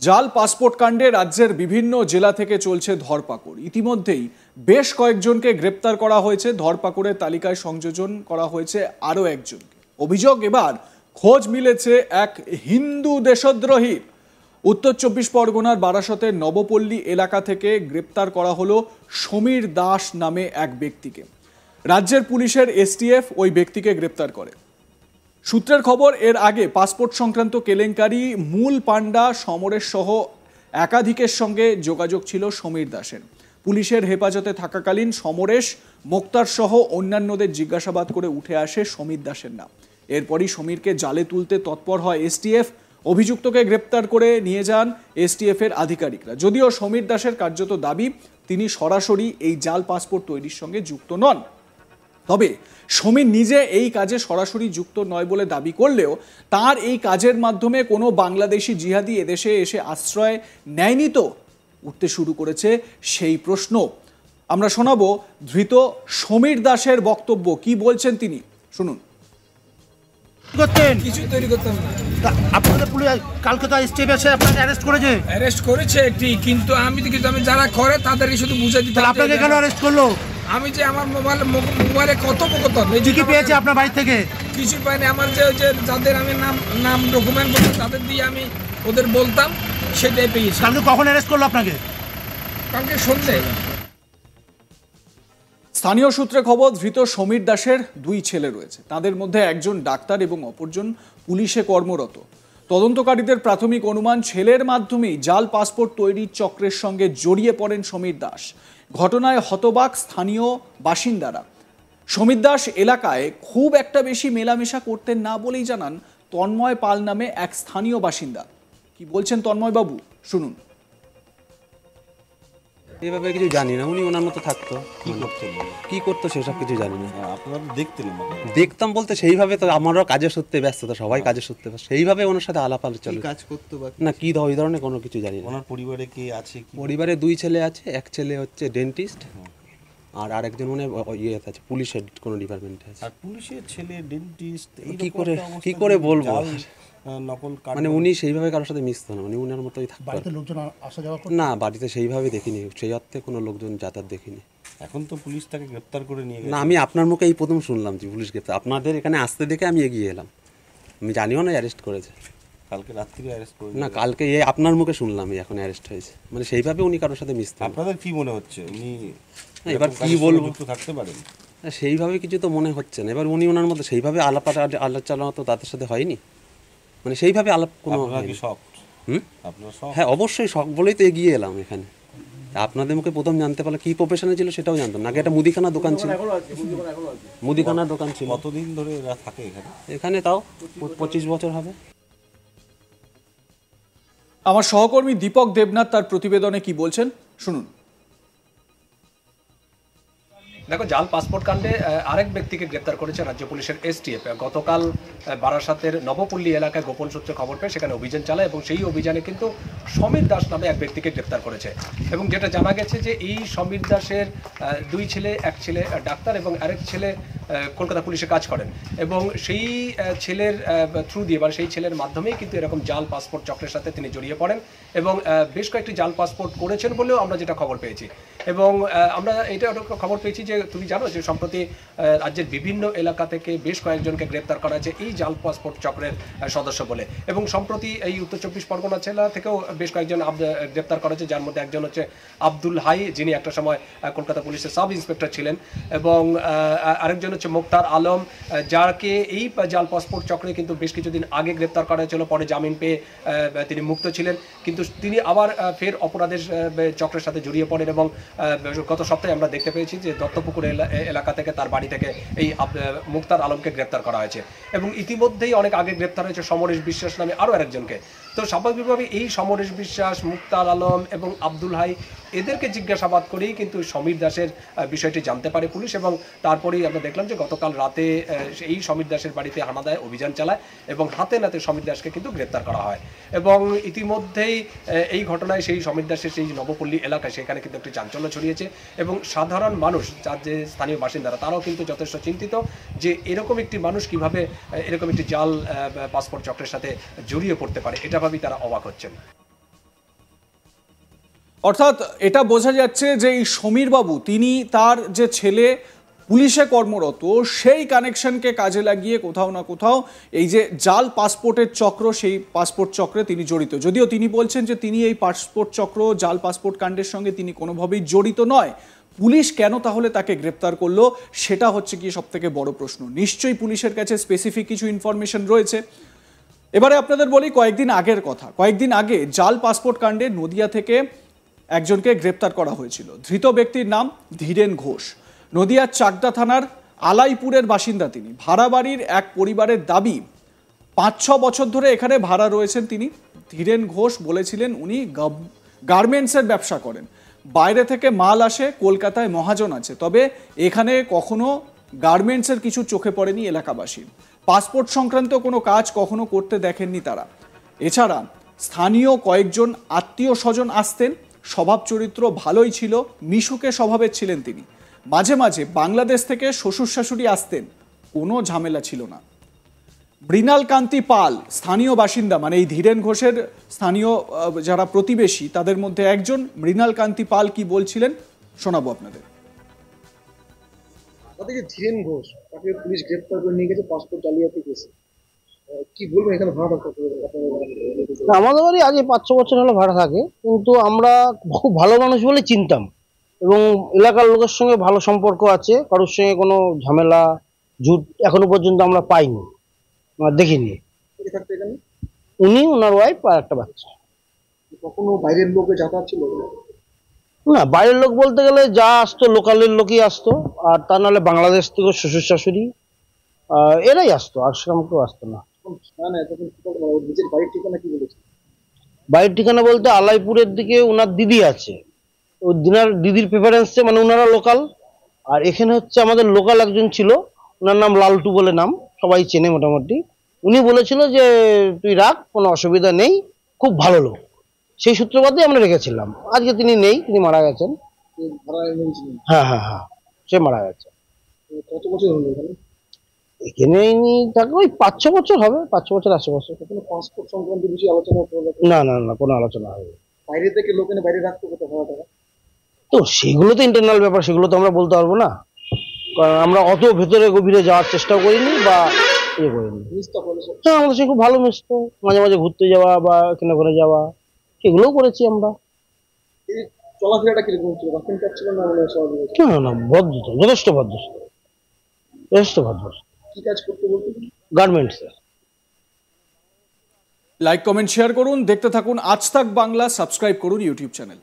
জাল পাসপোর্ট কাণ্ডে রাজ্যের বিভিন্ন জেলা থেকে চলছে ধরপাকড়। ইতিমধ্যেই বেশ কয়েকজনকে গ্রেপ্তার করা হয়েছে। ধরপাকড়ের তালিকায় সংযোজন করা হয়েছে আরও একজনকে। অভিযোগ এবার খোঁজ মিলেছে এক হিন্দু দেশদ্রোহীর। উত্তর 24 পরগনার বারাসতের নবপল্লী এলাকা থেকে গ্রেপ্তার করা হলো সমীর দাস নামে এক ব্যক্তিকে। রাজ্যের পুলিশের এসটিএফ ওই ব্যক্তিকে গ্রেপ্তার করে। সূত্রের খবর, এর আগে পাসপোর্ট সংক্রান্ত কেলেঙ্কারি মূল পাণ্ডা সমরেশ সহ একাধিকের সঙ্গে যোগাযোগ ছিল সমীর দাসের। পুলিশের হেফাজতে থাকাকালীন সমরেশ, মোক্তার সহ অন্যান্যদের জিজ্ঞাসাবাদ করে উঠে আসে সমীর দাসের নাম। এরপরই সমীরকে জালে তুলতে তৎপর হয় এসটিএফ। অভিযুক্তকে গ্রেপ্তার করে নিয়ে যান এসটিএফ এর আধিকারিকরা। যদিও সমীর দাসের কার্যত দাবি তিনি সরাসরি এই জাল পাসপোর্ট তৈরির সঙ্গে যুক্ত নন। তবে সমীর নিজে এই কাজে সরাসরি যুক্ত নয় বলে দাবি করলেও তার এই কাজের মাধ্যমে কোনো বাংলাদেশি জিহাদি এদেশে এসে আশ্রয় নেয়নি তো? উঠতে শুরু করেছে সেই প্রশ্ন। আমরা শোনাবো ধৃত সমীর দাসের বক্তব্য, কি বলছেন তিনি, শুনুন। কিছু তৈরি করতাম না। আপনাদের পুলিশ কালকে তো স্টেপ এসে আপনাকে অ্যারেস্ট করেছে একটি, কিন্তু আমি যারা করে তাদেরই শুধু বুঝে দিতে। আপনাকে কেন অ্যারেস্ট করলো? আমি যে আমার মোবাইলে কত কি পেয়েছে আপনার বাড়ি থেকে? কিছু পাইনি। আমার যে যাদের আমি নাম ডকুমেন্ট বলতাম তাদের দিয়ে আমি ওদের বলতাম, সেটাই পেয়েছি। কালকে কখন অ্যারেস্ট করলো আপনাকে? কালকে সন্ধ্যে। স্থানীয় সূত্রে খবর, ধৃত সমীর দাসের দুই ছেলে রয়েছে। তাদের মধ্যে একজন ডাক্তার এবং অপরজন পুলিশে কর্মরত। তদন্তকারীদের প্রাথমিক অনুমান, ছেলের মাধ্যমেই জাল পাসপোর্ট তৈরির চক্রের সঙ্গে জড়িয়ে পড়েন সমীর দাস। ঘটনায় হতবাক স্থানীয় বাসিন্দারা। সমীর দাস এলাকায় খুব একটা বেশি মেলামেশা করতেন না বলেই জানান তন্ময় পাল নামে এক স্থানীয় বাসিন্দা। কি বলছেন তন্ময় বাবু, শুনুন। এই ব্যাপারে কিছু জানি না, উনি ওনার মতো থাকতো। কি করতো সেসব কিছু জানি না। আপনারা দেখতাম বলতে সেইভাবে তো আমারও কাজের সূত্রে ব্যস্ত, তো সবাই কাজের সূত্রে সেইভাবে ওনার সাথে আলাপ আলোচনা কাজ করতো না। কি ওই ধরনের কোনো কিছু জানি না। ওনার পরিবারে কে আছে? পরিবারে দুই ছেলে আছে। এক ছেলে হচ্ছে ডেন্টিস্ট, আর আরেকজন মনে ইয়ে আছে পুলিশের কোনো ডিপার্টমেন্টে আছে। আর পুলিশের ছেলে ডেন্টিস্ট কি করে বলবো, নকল মানে উনি সেইভাবে কারোর সাথে মিশতো না, উনি উনার মতোই থাকতো। বাড়িতে লোকজন আসা যাওয়া না, বাড়িতে সেইভাবে দেখিনি, সেই অর্থে কোনো লোকজন যাতায়াত দেখিনি। এখন তো পুলিশ তাকে গ্রেপ্তার করে নিয়ে গেছে। না, আমি আপনার মুখে এই প্রথম শুনলাম যে পুলিশ গ্রেপ্তার। আপনাদের এখানে আসতে দেখে আমি এগিয়ে এলাম, আমি জানিও না অ্যারেস্ট করেছে। কালকে রাত্রি অ্যারেস্ট করে না, কালকে আপনার মুখে শুনলাম এখন অ্যারেস্ট হয়েছে। মানে সেইভাবে উনি কারোর সাথে মিশতেন। আপনাদের কি মনে হচ্ছে উনি এবার কি বলবো, থাকতে পারেন? সেইভাবে কিছু তো মনে হচ্ছে না। এবার উনি ওনার মতো সেইভাবে আলোচনা তো তাদের সাথে হয়নি, মানে সেইভাবে আলাপ কোনো। হ্যাঁ, অবশ্যই শখ বলেই তো এগিয়ে এলাম এখানে। আপনাদের মুখে প্রথম জানতে পারলে কি প্রফেশনে ছিল সেটাও জানতাম না। আগে একটা মুদিখানার দোকান ছিল। মুদিখানার দোকান ছিল। কতদিন ধরে এরা থাকে এখানে? এখানে তাও 25 বছর হবে। আমার সহকর্মী দীপক দেবনাথ তার প্রতিবেদনে কি বলছেন, শুনুন। দেখো, জাল পাসপোর্ট কাণ্ডে আরেক ব্যক্তিকে গ্রেপ্তার করেছে রাজ্য পুলিশের এসটিএফ। গতকাল বারাসাতের নবপল্লী এলাকায় গোপন সূত্রে খবর পেয়ে সেখানে অভিযান চালায় এবং সেই অভিযানে কিন্তু সমীর দাস নামে এক ব্যক্তিকে গ্রেপ্তার করেছে। এবং যেটা জানা গেছে যে এই সমীর দাসের দুই ছেলে, এক ছেলে ডাক্তার এবং আরেক ছেলে কলকাতা পুলিশে কাজ করেন। এবং সেই ছেলের থ্রু দিয়ে, মানে সেই ছেলের মাধ্যমেই কিন্তু এরকম জাল পাসপোর্ট চক্রের সাথে তিনি জড়িয়ে পড়েন এবং বেশ কয়েকটি জাল পাসপোর্ট করেছেন বলেও আমরা যেটা খবর পেয়েছি। এবং আমরা এটা খবর পেয়েছি যে তুমি জানো যে সম্প্রতি রাজ্যের বিভিন্ন এলাকা থেকে বেশ কয়েকজনকে গ্রেপ্তার করা হয়েছে এই জাল পাসপোর্ট চক্রের সদস্য বলে। এবং সম্প্রতি এই উত্তর 24 পরগনা জেলা থেকেও বেশ কয়েকজন গ্রেপ্তার করা হয়েছে, যার মধ্যে একজন হচ্ছে আব্দুল হাই, যিনি একটা সময় কলকাতা পুলিশের সাব ইন্সপেক্টর ছিলেন, এবং আরেকজন হচ্ছে মোক্তার আলম, যাকে এই জাল পাসপোর্ট চক্রে কিন্তু বেশ কিছুদিন আগে গ্রেপ্তার করা হয়েছিল। পরে জামিন পেয়ে তিনি মুক্ত ছিলেন, কিন্তু তিনি আবার ফের অপরাধের চক্রের সাথে জড়িয়ে পড়েন। এবং গত সপ্তাহে আমরা দেখতে পেয়েছি যে দত্তপুকুর এলাকা থেকে, তার বাড়ি থেকে এই মুক্তার আলমকে গ্রেপ্তার করা হয়েছে। এবং ইতিমধ্যেই অনেক আগে গ্রেপ্তার হয়েছে সমরেশ বিশ্বাস নামে আরও আরেকজনকে। তো স্বাভাবিকভাবে এই সমরেশ বিশ্বাস, মুক্তার আলম এবং আব্দুল হাই, এদেরকে জিজ্ঞাসাবাদ করেই কিন্তু সমীর দাসের বিষয়টি জানতে পারে পুলিশ। এবং তারপরেই আমরা দেখলাম যে গতকাল রাতে এই সমীর দাসের বাড়িতে হানা দেয়, অভিযান চালায় এবং হাতে নাতে সমীর দাসকে কিন্তু গ্রেপ্তার করা হয়। এবং ইতিমধ্যেই এই ঘটনায় সেই সমীর দাসের সেই নবপল্লী এলাকায় সেখানে কিন্তু একটি চাঞ্চল্য ছড়িয়েছে এবং সাধারণ মানুষ, যার যে স্থানীয় বাসিন্দারা, তারাও কিন্তু যথেষ্ট চিন্তিত যে এরকম একটি মানুষ কিভাবে এরকম একটি জাল পাসপোর্ট চক্রের সাথে জড়িয়ে পড়তে পারে, এটা ভাবেই তারা অবাক হচ্ছেন। অর্থাৎ এটা বোঝা যাচ্ছে যে এই সমীর বাবু তিনি তার যে ছেলে পুলিশে কর্মরত সেই কানেকশনকে কাজে লাগিয়ে কোথাও না কোথাও এই যে জাল পাসপোর্টের চক্র, সেই পাসপোর্ট চক্রে তিনি জড়িত। যদিও তিনি বলছেন যে তিনি এই পাসপোর্ট চক্র, জাল পাসপোর্ট কাণ্ডের সঙ্গে তিনি কোনোভাবেই জড়িত নয়। পুলিশ কেন তাহলে তাকে গ্রেপ্তার করলো, সেটা হচ্ছে কি সব থেকে বড় প্রশ্ন। নিশ্চয়ই পুলিশের কাছে স্পেসিফিক কিছু ইনফরমেশন রয়েছে। এবারে আপনাদের বলি কয়েকদিন আগের কথা। কয়েকদিন আগে জাল পাসপোর্ট কাণ্ডে নদিয়া থেকে একজনকে গ্রেপ্তার করা হয়েছিল। ধৃত ব্যক্তির নাম ধীরেন ঘোষ। নদিয়ার চাকদা থানার আলাইপুরের বাসিন্দা তিনি। ভাড়া বাড়ির এক পরিবারের দাবি 5-6 বছর ধরে এখানে ভাড়া রয়েছেন তিনি। ধীরেন ঘোষ বলেছিলেন উনি গার্মেন্টসের ব্যবসা করেন, বাইরে থেকে মাল আসে, কলকাতায় মহাজন আছে, তবে এখানে কখনো গার্মেন্টসের কিছু চোখে পড়েনি এলাকাবাসীর। পাসপোর্ট সংক্রান্ত কোনো কাজ কখনো করতে দেখেননি তারা। এছাড়া স্থানীয় কয়েকজন আত্মীয় স্বজন আসতেন, স্বভাব চরিত্র ভালোই ছিল, মিশুকে স্বভাবের ছিলেন তিনি। মাঝে মাঝে বাংলাদেশ থেকে শ্বশুর শাশুড়ি আসতেন, কোনো ঝামেলা ছিল না। মৃণাল কান্তি পাল স্থানীয় বাসিন্দা, মানে এই ধীরেন ঘোষের স্থানীয় যারা প্রতিবেশী তাদের মধ্যে একজন মৃণাল কান্তি পাল কি বলছিলেন শোনাবো আপনাদের। ধীরেন ঘোষ তাকে পুলিশ গ্রেপ্তার করে নিয়ে গেছে পাসপোর্ট জালিয়াতি কেসে, কি বলবেন এখানে ভাড়া থাকতে? আমাদের বাড়ি আগে 5-6 বছর হলো ভাড়া থাকে, কিন্তু আমরা খুব ভালো মানুষ বলে চিনতাম এবং এলাকার লোকের সঙ্গে ভালো সম্পর্ক আছে, কারোর সঙ্গে কোনো ঝামেলা ঝুট এখনো পর্যন্ত আমরা পাইনি, দেখিনি। উনি, ওনার ওয়াইফ আর একটা বাচ্চা। কখনো বাইরের লোকে যাতায়াত ছিল না, বাইরের লোক বলতে গেলে যা আসতো লোকালের লোকই আসতো, আর তা নাহলে বাংলাদেশ থেকে শ্বশুর শাশুড়ি এরাই আসতো, আর সেরকম কেউ আসতো না। নিজের বাড়ির ঠিকানা কি বলেছে? বাড়ির ঠিকানা বলতে আলাইপুরের দিকে ওনার দিদি আছে, দিদির প্রেফারেন্সে, মানে ওনারা লোকাল। আর এখানে হচ্ছে আমাদের লোকাল একজন ছিল, ওনার নাম লালটু বলে নাম, সবাই চেনে মোটামুটি। উনি বলেছিল যে তুই রাখ, কোনো অসুবিধা নেই, খুব ভালো লোক। সেই সূত্রপাতে আমরা রেখেছিলাম। আজকে তিনি নেই, তিনি মারা গেছেন। হ্যাঁ হ্যাঁ হ্যাঁ, সে মারা গেছে। কত বছর হলো এখানে? এখানে থাকে ওই 5-6 বছর হবে, 5-6 বছর আশেপাশে। কোনো পাসপোর্ট সংক্রান্ত বিষয়ে আলোচনা করবে? না না না, কোনো আলোচনা হয়নি। বাইরে থেকে লোক এনে বাইরে রাখতে কত ভাড়া টাকা? তো সেগুলো তো ইন্টারনাল ব্যাপার, সেগুলো তো আমরা বলতে পারবো না, কারণ আমরা অত ভেতরে গভীরে যাওয়ার চেষ্টাও করিনি বা ইয়ে করিনি। হ্যাঁ, আমাদের সে খুব ভালো মিশতো, মাঝে মাঝে ঘুরতে যাওয়া বা এখানে ঘুরে যাওয়া এগুলোও করেছি আমরা। চলাফেরাটা কিরকম ছিল? ছিল না? না না, ভদ্র, যথেষ্ট ভদ্র, যথেষ্ট ভদ্র। কি কাজ করতে বলতে? গার্মেন্টস। লাইক, কমেন্ট, শেয়ার করুন, দেখতে থাকুন আজ তাক বাংলা, সাবস্ক্রাইব করুন ইউটিউব চ্যানেল।